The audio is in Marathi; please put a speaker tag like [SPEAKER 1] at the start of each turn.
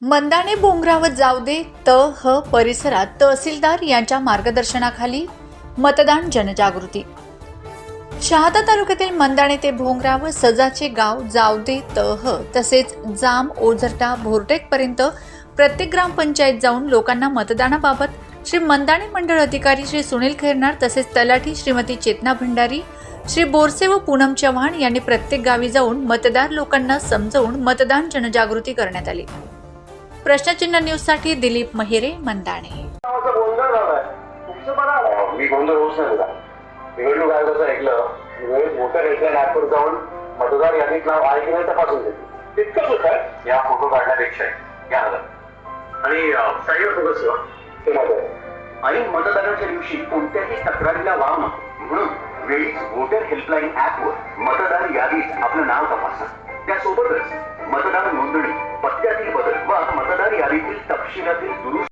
[SPEAKER 1] मंदाणे बोंगरावर जाऊ दे ह परिसरात तहसीलदार यांच्या मार्गदर्शनाखाली मतदान जनजागृती. शहादा तालुक्यातील मंदाणे ते भोंगरा व सजाचे गाव जावदे ह तसेच जाम ओझरटा भोरटेक पर्यंत प्रत्येक ग्रामपंचायत जाऊन लोकांना मतदानाबाबत श्री मंदाणे मंडळ अधिकारी श्री सुनील खैरनार तसेच तलाठी श्रीमती चेतना भंडारी, श्री बोरसे व पूनम चव्हाण यांनी प्रत्येक गावी जाऊन मतदार लोकांना समजावून मतदान जनजागृती करण्यात आली. प्रश्नचिन्ह न्यूज साठी दिलीप महेरे, मंदाणे.
[SPEAKER 2] मी गोंधळ होऊच नाही का निवडणूक आयोगाचं ऐकलं वेळेस वोटर हेल्पलाईन ऍपवर जाऊन मतदार यादीत नाव आहे की नाही तपासून देते. तितकंच होतं या फोटो काढण्यापेक्षा या आणि साईडवर फोकस ते मध्ये आणि मतदानाच्या दिवशी कोणत्याही तक्रारीला वाव नको म्हणून वेळीच वोटर हेल्पलाईन ऍपवर मतदार यादीत आपलं नाव तपासा. त्यासोबतच मतदार नोंदणी, पत्त्यातील बदल व मतदार यादीतील तपशिलातील दुरुस्ती